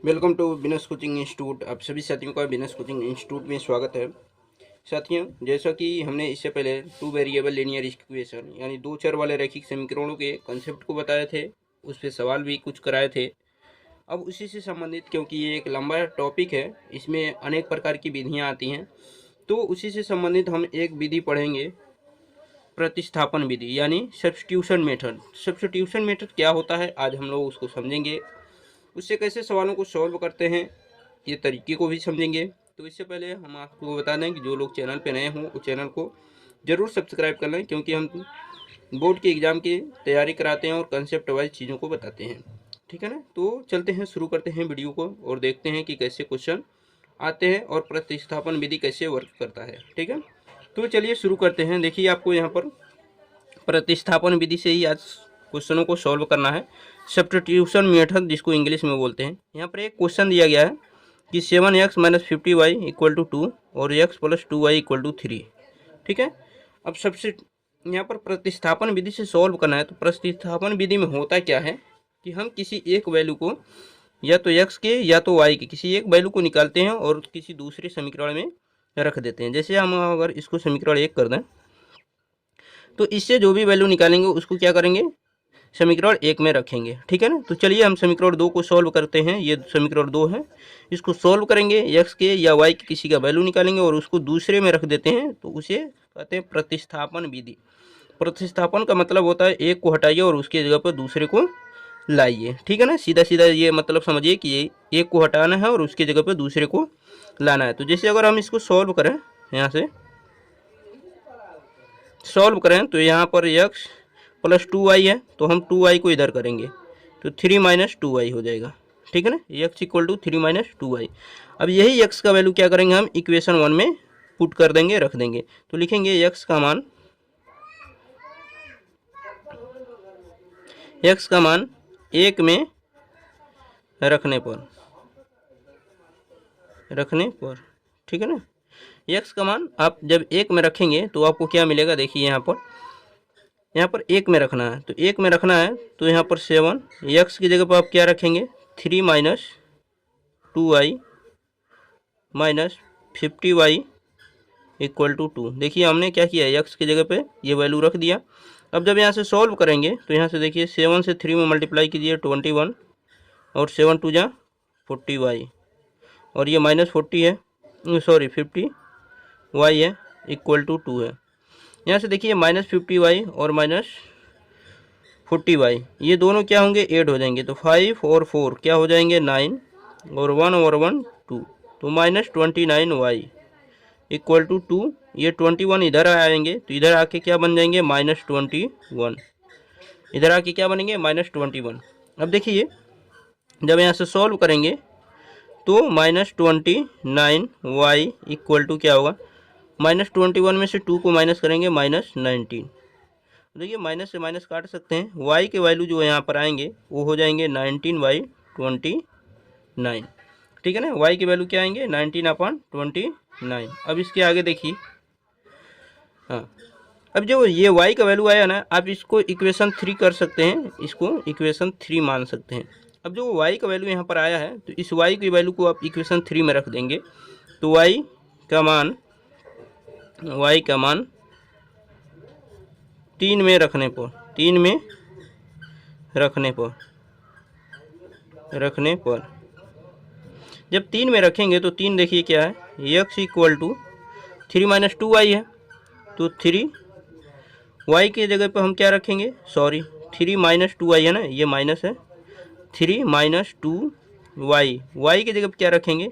Welcome to business coaching institute. आप सभी साथियों का बिजनेस कोचिंग इंस्टीट्यूट में स्वागत है। साथियों, जैसा कि हमने इससे पहले टू वेरिएबल लीनियर इक्वेशन यानी दो चर वाले रैखिक समीकरणों के कंसेप्ट को बताए थे, उस पर सवाल भी कुछ कराए थे। अब उसी से संबंधित, क्योंकि ये एक लंबा टॉपिक है, इसमें अनेक प्रकार की विधियाँ आती हैं, तो उसी से संबंधित हम एक विधि पढ़ेंगे, प्रतिस्थापन विधि यानी सब्स्टिट्यूशन मेथड। सब्स्टिट्यूशन मेथड क्या होता है, आज हम लोग उसको समझेंगे। उससे कैसे सवालों को सॉल्व करते हैं, ये तरीके को भी समझेंगे। तो इससे पहले हम आपको बता दें कि जो लोग चैनल पर नए हों वो चैनल को ज़रूर सब्सक्राइब कर लें, क्योंकि हम बोर्ड के एग्ज़ाम की तैयारी कराते हैं और कंसेप्ट वाइज चीज़ों को बताते हैं। ठीक है ना। तो चलते हैं, शुरू करते हैं वीडियो को और देखते हैं कि कैसे क्वेश्चन आते हैं और प्रतिस्थापन विधि कैसे वर्क करता है। ठीक है, तो चलिए शुरू करते हैं। देखिए, आपको यहाँ पर प्रतिस्थापन विधि से ही आज क्वेश्चनों को सॉल्व करना है, सब्स्टिट्यूशन मेथड जिसको इंग्लिश में बोलते हैं। यहाँ पर एक क्वेश्चन दिया गया है कि 7x - 50y = 2 और x + 2y = 3। ठीक है, अब सबसे यहाँ पर प्रतिस्थापन विधि से सॉल्व करना है। तो प्रतिस्थापन विधि में होता क्या है कि हम किसी एक वैल्यू को, या तो x के या तो y के किसी एक वैल्यू को निकालते हैं और किसी दूसरे समीकरण में रख देते हैं। जैसे हम अगर इसको समीकरण 1 कर दें, तो इससे जो भी वैल्यू निकालेंगे उसको क्या करेंगे, समीकरण 1 में रखेंगे। ठीक है ना। तो चलिए हम समीकरण 2 को सॉल्व करते हैं। ये समीकरण 2 है, इसको सॉल्व करेंगे, x के या y के किसी का वैल्यू निकालेंगे और उसको दूसरे में रख देते हैं, तो उसे कहते हैं प्रतिस्थापन विधि। प्रतिस्थापन का मतलब होता है एक को हटाइए और उसके जगह पर दूसरे को लाइए। ठीक है ना, सीधा सीधा ये मतलब समझिए कि ये एक को हटाना है और उसके जगह पर दूसरे को लाना है। तो जैसे अगर हम इसको सॉल्व करें, यहाँ से सॉल्व करें, तो यहाँ पर x + 2y है, तो हम 2y को इधर करेंगे तो 3 - 2y हो जाएगा। ठीक है ना, x = 3 - 2y। अब यही x का वैल्यू क्या करेंगे, हम इक्वेशन 1 में पुट कर देंगे, रख देंगे। तो लिखेंगे x का मान 1 में रखने पर ठीक है ना, x का मान आप जब 1 में रखेंगे तो आपको क्या मिलेगा, देखिए यहाँ पर 1 में रखना है। तो 1 में रखना है तो यहाँ पर 7, x की जगह पर आप क्या रखेंगे, 3 - 2y - 50y = 2। देखिए हमने क्या किया, x की जगह पे ये वैल्यू रख दिया। अब जब यहाँ से सॉल्व करेंगे तो यहाँ से देखिए 7 से 3 में मल्टीप्लाई कीजिए 21 और 7 2 जा 40y, और ये -40 है, सॉरी 50y है, = 2 है। यहाँ से देखिए -50y और -40y ये दोनों क्या होंगे, ऐड हो जाएंगे। तो 5 और 4 क्या हो जाएंगे, 9, और 1 और 1 2, तो -29y = 2। ये 21 इधर आएंगे तो इधर आके क्या बन जाएंगे, -21। इधर आके क्या बनेंगे, -21। अब देखिए जब यहाँ से सॉल्व करेंगे तो -29y = क्या होगा, -21 में से 2 को माइनस करेंगे, -19। देखिए माइनस से माइनस काट सकते हैं, y के वैल्यू जो यहाँ पर आएंगे वो हो जाएंगे 19/29। ठीक है ना, y के वैल्यू क्या आएंगे, 19/29। अब इसके आगे देखिए, हाँ, अब जो ये y का वैल्यू आया ना, आप इसको इक्वेशन 3 कर सकते हैं, इसको इक्वेशन 3 मान सकते हैं। अब जो y का वैल्यू यहाँ पर आया है, तो इस y की वैल्यू को आप इक्वेशन 3 में रख देंगे। तो y का मान 3 में रखने पर जब 3 में रखेंगे तो 3 देखिए क्या है, x = 3 - 2y है, तो 3 y के जगह पर हम क्या रखेंगे, सॉरी 3 - 2y है ना, ये माइनस है, 3 - 2y, y की जगह पर क्या रखेंगे,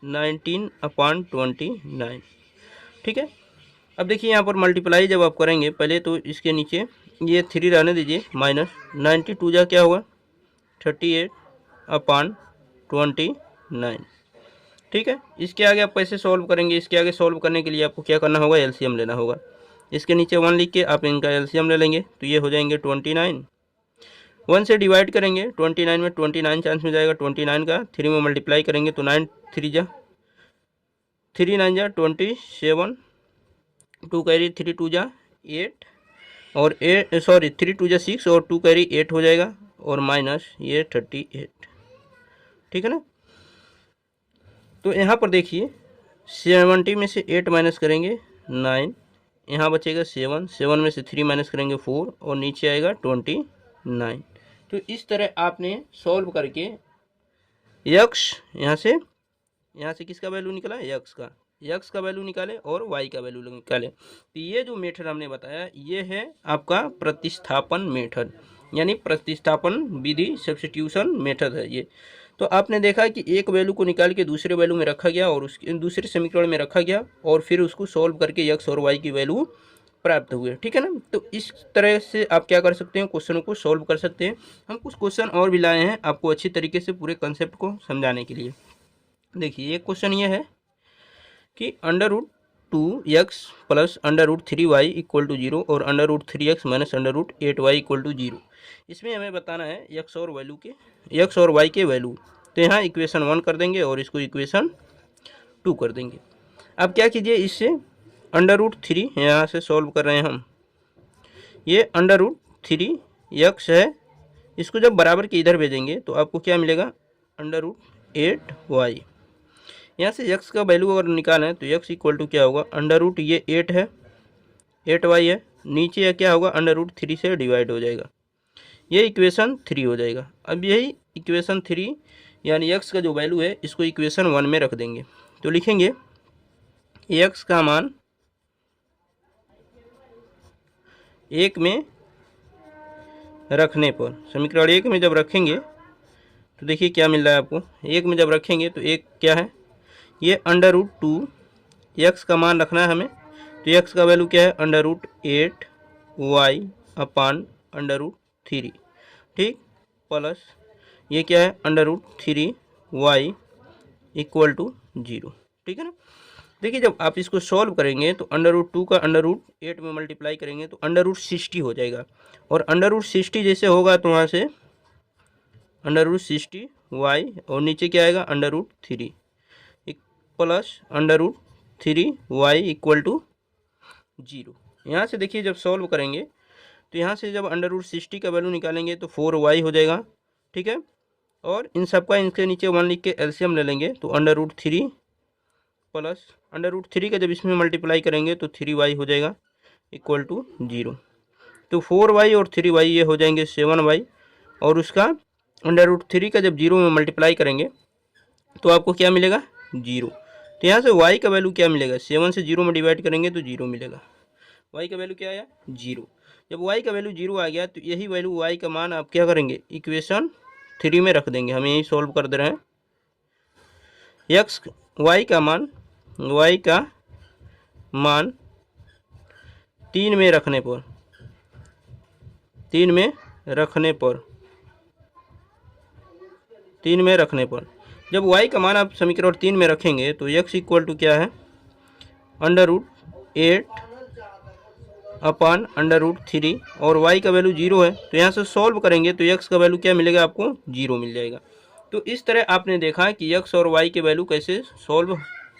19/29। ठीक है। अब देखिए यहाँ पर मल्टीप्लाई जब आप करेंगे, पहले तो इसके नीचे ये 3 रहने दीजिए, -92 जा क्या होगा, 38/29। ठीक है, इसके आगे आप कैसे सॉल्व करेंगे, इसके आगे सॉल्व करने के लिए आपको क्या करना होगा, एलसीएम लेना होगा। इसके नीचे 1 लिख के आप इनका एलसीएम ले लेंगे, तो ये हो जाएंगे 29। 1 से डिवाइड करेंगे 29 में, 29 चांस में जाएगा, 29 का 3 में मल्टीप्लाई करेंगे तो 9 3 जा 3 9 जा 27, 2 कैरी 3 2 जा 8, और 3 2 जा 6 और 2 कैरी 8 हो जाएगा, और माइनस ये 38। ठीक है ना। तो यहाँ पर देखिए 70 में से 8 माइनस करेंगे 9, यहाँ बचेगा 7, 7 में से 3 माइनस करेंगे 4 और नीचे आएगा 29। तो इस तरह आपने सॉल्व करके यक्स यहाँ से किसका वैल्यू निकला, यक्स का वैल्यू निकाले और वाई का वैल्यू निकाले। तो ये जो मेथड हमने बताया ये है आपका प्रतिस्थापन मेथड, यानी प्रतिस्थापन विधि, सब्स्टिट्यूशन मेथड है ये। तो आपने देखा कि एक वैल्यू को निकाल के दूसरे वैल्यू में रखा गया और उसके दूसरे समीकरण में रखा गया और फिर उसको सॉल्व करके यक्स और वाई की वैल्यू प्राप्त हुए, ठीक है ना। तो इस तरह से आप क्या कर सकते हैं, क्वेश्चनों को सॉल्व कर सकते हैं। हम कुछ क्वेश्चन और भी लाए हैं आपको अच्छी तरीके से पूरे कंसेप्ट को समझाने के लिए। देखिए एक क्वेश्चन ये है कि √2x plus √3y equal to 0 और √3x minus √8y equal to 0। इसमें हमें बताना है x और y के वैल्यू। तो यहाँ इक्वेशन 1 कर देंगे और इसको इक्वेशन 2 कर देंगे। अब क्या कीजिए, इससे √3 यहाँ से सॉल्व कर रहे हैं हम, ये √3x है, इसको जब बराबर के इधर भेजेंगे तो आपको क्या मिलेगा, √8y। यहाँ से x का वैल्यू अगर निकालें तो x इक्वल टू क्या होगा, ये 8 है, 8y है, नीचे या क्या होगा, √3 से डिवाइड हो जाएगा, ये इक्वेशन 3 हो जाएगा। अब यही इक्वेशन 3 यानी x का जो वैल्यू है इसको इक्वेशन 1 में रख देंगे। तो लिखेंगे x का मान 1 में रखने पर, समीकरण 1 में जब रखेंगे तो देखिए क्या मिल रहा है आपको, 1 में जब रखेंगे तो एक क्या है, ये √2 x का मान रखना है हमें। तो x का वैल्यू क्या है, √8y अपान √3, ठीक, प्लस ये क्या है, √3y इक्वल टू 0, ठीक है ना। देखिए जब आप इसको सॉल्व करेंगे तो √2 का √8 में मल्टीप्लाई करेंगे तो √60 हो जाएगा, और √60 जैसे होगा तो वहाँ से √60y और नीचे क्या आएगा, √3 प्लस √3y इक्वल टू 0। यहाँ से देखिए जब सॉल्व करेंगे तो यहाँ से जब √60 का वैल्यू निकालेंगे तो 4y हो जाएगा, ठीक है। और इन सबका इनके नीचे 1 लिख के एलसीएम ले लेंगे तो √3 प्लस √3 का जब इसमें मल्टीप्लाई करेंगे तो 3y हो जाएगा इक्वल टू 0। तो 4y और 3y ये हो जाएंगे 7y, और उसका √3 का जब 0 में मल्टीप्लाई करेंगे तो आपको क्या मिलेगा, 0। तो यहाँ से y का वैल्यू क्या मिलेगा, 7 से 0 में डिवाइड करेंगे तो 0 मिलेगा, y का वैल्यू क्या आया, 0। जब y का वैल्यू 0 आ गया तो यही वैल्यू y का मान आप क्या करेंगे, इक्वेशन 3 में रख देंगे। हम यही सॉल्व कर दे रहे हैं, y का मान 3 में रखने पर जब y का मान आप समीकरण 3 में रखेंगे तो x इक्वल टू क्या है, √8 अपान √3 और y का वैल्यू 0 है। तो यहाँ से सॉल्व करेंगे तो x का वैल्यू क्या मिलेगा, आपको 0 मिल जाएगा। तो इस तरह आपने देखा कि x और y के वैल्यू कैसे सॉल्व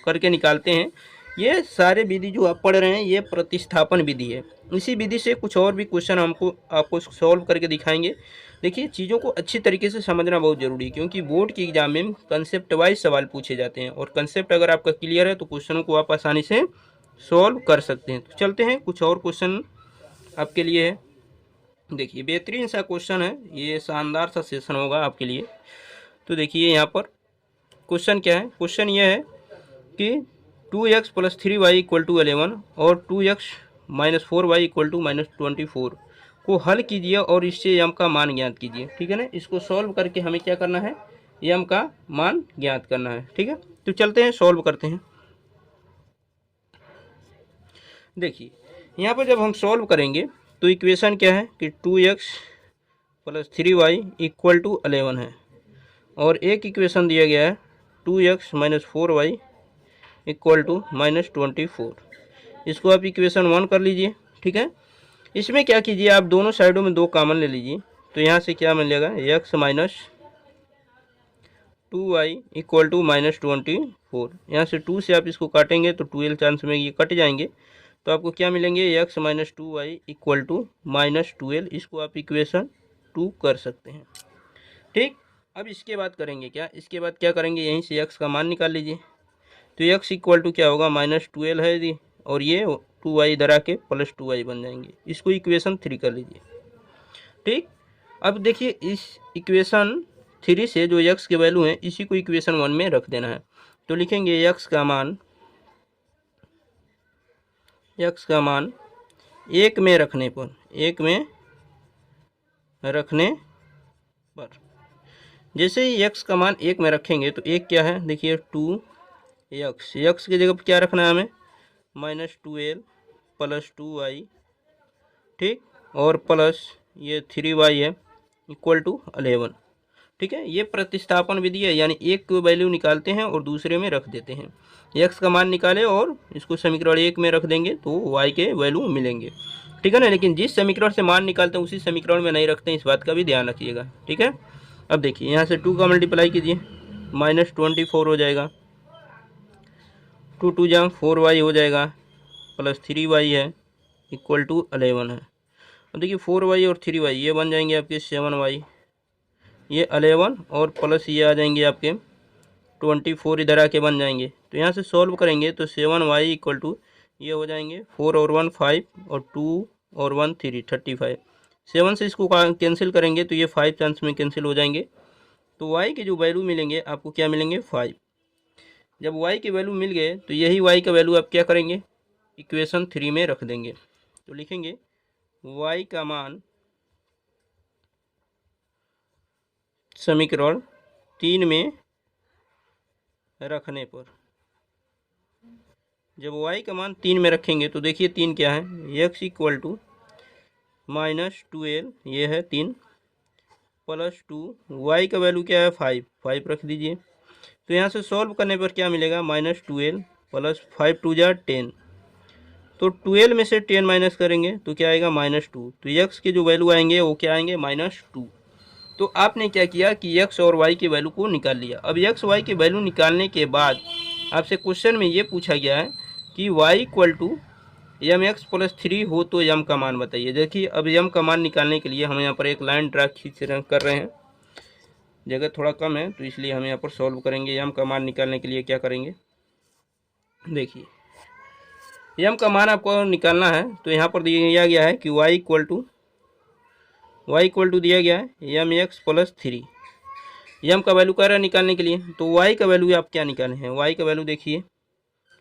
करके निकालते हैं। ये सारे विधि जो आप पढ़ रहे हैं ये प्रतिस्थापन विधि है। इसी विधि से कुछ और भी क्वेश्चन आपको सॉल्व करके दिखाएंगे। देखिए चीज़ों को अच्छी तरीके से समझना बहुत ज़रूरी है, क्योंकि बोर्ड की एग्जाम में कंसेप्ट वाइज सवाल पूछे जाते हैं, और कंसेप्ट अगर आपका क्लियर है तो क्वेश्चनों को आप आसानी से सॉल्व कर सकते हैं। तो चलते हैं, कुछ और क्वेश्चन आपके लिए है। देखिए बेहतरीन सा क्वेश्चन है, ये शानदार सा सेशन होगा आपके लिए। तो देखिए यहाँ पर क्वेश्चन क्या है, क्वेश्चन ये है कि 2x plus 3y equal to 11 और 2x minus 4y equal to -24 को हल कीजिए और इससे यम का मान ज्ञात कीजिए, ठीक है ना। इसको सॉल्व करके हमें क्या करना है, यम का मान ज्ञात करना है, ठीक है। तो चलते हैं सॉल्व करते हैं। देखिए यहाँ पर जब हम सॉल्व करेंगे तो इक्वेशन क्या है कि 2x plus 3y equal to 11 है, और एक इक्वेशन दिया गया है 2x minus 4y equal to -24। इसको आप इक्वेशन 1 कर लीजिए, ठीक है। इसमें क्या कीजिए, आप दोनों साइडों में 2 कॉमन ले लीजिए। तो यहाँ से क्या मिलेगा, x minus 2y equal to -24। यहाँ से 2 से आप इसको काटेंगे तो 12 चांस में ये कट जाएंगे, तो आपको क्या मिलेंगे, x minus 2y equal to -12। इसको आप इक्वेशन 2 कर सकते हैं, ठीक। अब इसके बाद करेंगे क्या, इसके बाद क्या करेंगे, यहीं से x का मान निकाल लीजिए। तो x इक्वल टू क्या होगा, -12 है जी, और ये 2y इधर आके +2y बन जाएंगे। इसको इक्वेशन 3 कर लीजिए। ठीक, अब देखिए इस इक्वेशन 3 से जो x के वैल्यू हैं इसी को इक्वेशन 1 में रख देना है। तो लिखेंगे x का मान 1 में रखने पर, 1 में रखने पर जैसे ही x का मान 1 में रखेंगे तो 1 क्या है, देखिए 2x, x की जगह पर क्या रखना है हमें, -12 + 2y, ठीक, और प्लस ये 3y है इक्वल टू 11। ठीक है, ये प्रतिस्थापन विधि है, यानी एक को वैल्यू निकालते हैं और दूसरे में रख देते हैं। x का मान निकाले और इसको समीकरण 1 में रख देंगे तो y के वैल्यू मिलेंगे। ठीक है ना, लेकिन जिस समीकरण से मान निकालते हैं उसी समीकरण में नहीं रखते हैं, इस बात का भी ध्यान रखिएगा। ठीक है, अब देखिए यहाँ से 2 का मल्टीप्लाई कीजिए, -24 हो जाएगा, 2 2 जा 4y हो जाएगा, प्लस 3y है इक्वल टू 11 है। अब देखिए 4y और 3y ये बन जाएंगे आपके 7y, ये 11 और प्लस ये आ जाएंगे आपके 24 इधर आके बन जाएंगे। तो यहाँ से सॉल्व करेंगे तो 7y इक्वल टू ये हो जाएंगे 4 और 1 5 और 2 और 1 3 35। 7 से इसको कैंसिल करेंगे तो ये 5 चांस में कैंसिल हो जाएंगे। तो y के जो वैल्यू मिलेंगे आपको क्या मिलेंगे, 5। जब y के वैल्यू मिल गए तो यही y का वैल्यू आप क्या करेंगे, इक्वेशन 3 में रख देंगे। तो लिखेंगे y का मान समीकरण 3 में रखने पर, जब y का मान 3 में रखेंगे तो देखिए 3 क्या है, x इक्वल टू -12 ये है 3 + 2, y का वैल्यू क्या है 5 रख दीजिए। तो यहाँ से सॉल्व करने पर क्या मिलेगा, -12 + 5 2 जा 10, तो 12 में से 10 माइनस करेंगे तो क्या आएगा, -2। तो x के जो वैल्यू आएंगे वो क्या आएंगे, -2। तो आपने क्या किया कि x और y के वैल्यू को निकाल लिया। अब x y के वैल्यू निकालने के बाद आपसे क्वेश्चन में ये पूछा गया है कि y इक्वल टू mx + 3 हो तो m का मान बताइए। देखिए अब m का मान निकालने के लिए हम यहाँ पर एक लाइन ड्रा कर रहे हैं, जगह थोड़ा कम है तो इसलिए हम यहाँ पर सॉल्व करेंगे। m का मान निकालने के लिए क्या करेंगे, देखिए m का मान आपको निकालना है तो यहाँ पर दिया गया है कि y इक्वल टू दिया गया है mx + 3। m का वैल्यू कह रहा है निकालने के लिए, तो y का वैल्यू आप क्या निकाले हैं, y का वैल्यू देखिए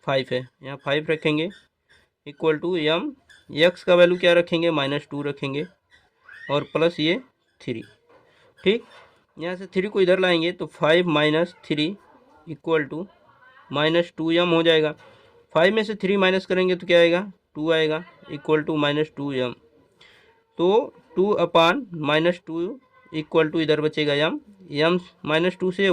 5 है, यहाँ 5 रखेंगे इक्वल टू m, x का वैल्यू क्या रखेंगे, -2 रखेंगे और प्लस ये 3। ठीक, यहाँ से 3 को इधर लाएंगे तो 5 - 3 इक्वल टू -2m हो जाएगा। 5 में से 3 माइनस करेंगे तो क्या आएगा, 2 आएगा इक्वल टू -2m। तो 2/-2 इक्वल टू इधर बचेगा m, -2 से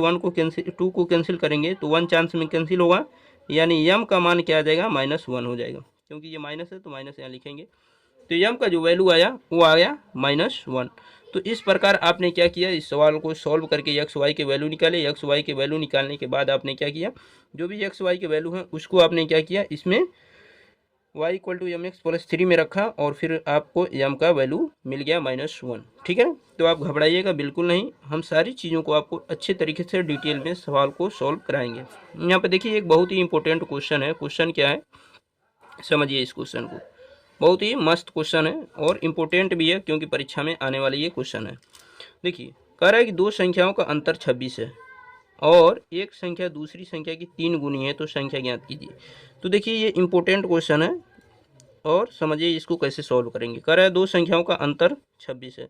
2 को कैंसिल करेंगे तो 1 चांस में कैंसिल होगा, यानी m का मान क्या आ जाएगा, -1 हो जाएगा। क्योंकि ये माइनस है तो माइनस यहाँ लिखेंगे, तो m का जो वैल्यू आया वो आ गया -1। तो इस प्रकार आपने क्या किया, इस सवाल को सॉल्व करके x y के वैल्यू निकाले। x y के वैल्यू निकालने के बाद आपने क्या किया, जो भी x y के वैल्यू हैं उसको आपने क्या किया, इसमें y इक्वल टू mx + 3 में रखा और फिर आपको m का वैल्यू मिल गया -1। ठीक है, तो आप घबराइएगा बिल्कुल नहीं, हम सारी चीज़ों को आपको अच्छे तरीके से डिटेल में सवाल को सॉल्व कराएंगे। यहाँ पर देखिए एक बहुत ही इंपॉर्टेंट क्वेश्चन है। क्वेश्चन क्या है, समझिए इस क्वेश्चन को, बहुत ही मस्त क्वेश्चन है और इम्पोर्टेंट भी है क्योंकि परीक्षा में आने वाला ये क्वेश्चन है। देखिए कह रहा है कि दो संख्याओं का अंतर 26 है और एक संख्या दूसरी संख्या की 3 गुनी है, तो संख्या ज्ञात कीजिए। तो देखिए ये इम्पोर्टेंट क्वेश्चन है और समझिए इसको कैसे सॉल्व करेंगे। कह रहा है दो संख्याओं का अंतर 26 है,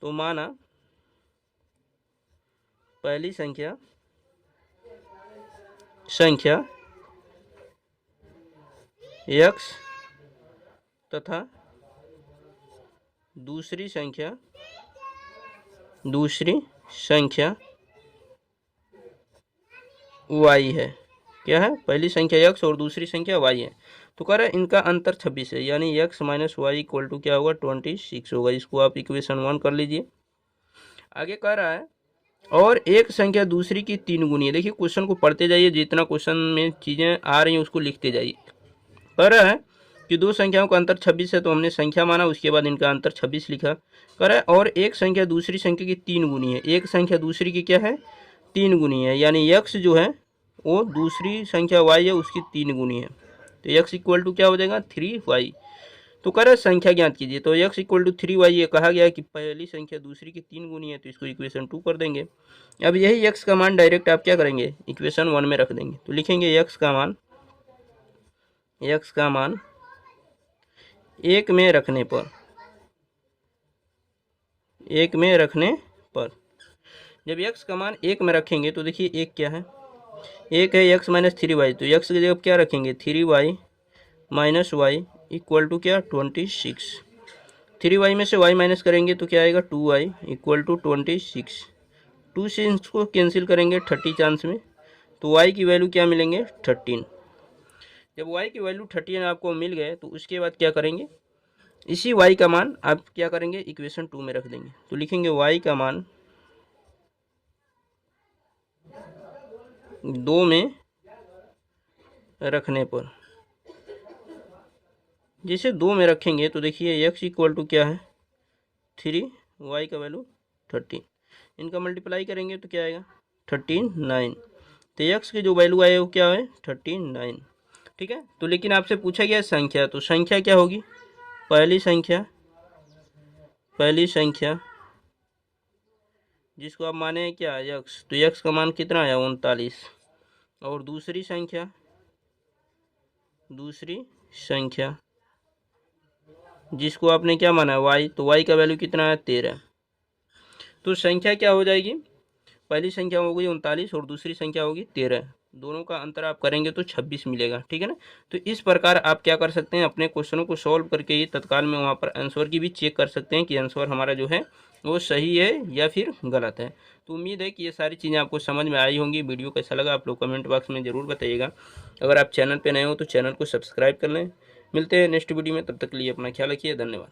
तो माना पहली संख्या x तथा दूसरी संख्या y है। क्या है, पहली संख्या x और दूसरी संख्या y है। तो कह रहा है इनका अंतर 26 है, यानी x - y इक्वल टू क्या होगा, 26 होगा। इसको आप इक्वेशन 1 कर लीजिए। आगे कह रहा है और एक संख्या दूसरी की 3 गुनी है। देखिए क्वेश्चन को पढ़ते जाइए, जितना क्वेश्चन में चीज़ें आ रही हैं उसको लिखते जाइए। कह रहा है कि दो संख्याओं का अंतर 26 है तो हमने संख्या माना, उसके बाद इनका अंतर 26 लिखा करा। और एक संख्या दूसरी संख्या की 3 गुनी है, एक संख्या दूसरी की क्या है 3 गुनी है, यानी x जो है वो दूसरी संख्या y है उसकी 3 गुनी है। तो x इक्वल टू क्या हो जाएगा 3y। तो कह रहा है संख्या ज्ञात कीजिए, तो x इक्वल टू 3y ये कहा गया है कि पहली संख्या दूसरी की 3 गुनी है, तो इसको इक्वेशन 2 कर देंगे। अब यही x का मान डायरेक्ट आप क्या करेंगे इक्वेशन 1 में रख देंगे। तो लिखेंगे x का मान 1 में रखने पर जब x का मान 1 में रखेंगे तो देखिए 1 क्या है, 1 है x माइनस 3y, तो x की जगह क्या रखेंगे 3y minus y equal to क्या 26। 3y में से y माइनस करेंगे तो क्या आएगा 2y इक्वल टू 26। 2 से इसको कैंसिल करेंगे 30 चांस में, तो y की वैल्यू क्या मिलेंगे 13। जब y की वैल्यू 13 आपको मिल गए तो उसके बाद क्या करेंगे, इसी y का मान आप क्या करेंगे इक्वेशन 2 में रख देंगे। तो लिखेंगे y का मान 2 में रखने पर, जैसे 2 में रखेंगे तो देखिए x इक्वल टू क्या है 3, y का वैल्यू 13, इनका मल्टीप्लाई करेंगे तो क्या आएगा 39। तो x की जो वैल्यू आए वो क्या है 39। ठीक है, तो लेकिन आपसे पूछा गया संख्या, तो संख्या क्या होगी पहली संख्या जिसको आप माने क्या x, तो x का मान कितना आया 39। और दूसरी संख्या जिसको आपने क्या माना y, तो y का वैल्यू कितना है 13। तो संख्या क्या हो जाएगी, पहली संख्या होगी 39 और दूसरी संख्या होगी 13, दोनों का अंतर आप करेंगे तो 26 मिलेगा। ठीक है ना, तो इस प्रकार आप क्या कर सकते हैं अपने क्वेश्चनों को सॉल्व करके ही तत्काल में वहाँ पर आंसर की भी चेक कर सकते हैं कि आंसर हमारा जो है वो सही है या फिर गलत है। तो उम्मीद है कि ये सारी चीज़ें आपको समझ में आई होंगी। वीडियो कैसा लगा आप लोग कमेंट बॉक्स में ज़रूर बताइएगा। अगर आप चैनल पर नए हो तो चैनल को सब्सक्राइब कर लें। मिलते हैं नेक्स्ट वीडियो में, तब तक के लिए अपना ख्याल रखिए, धन्यवाद।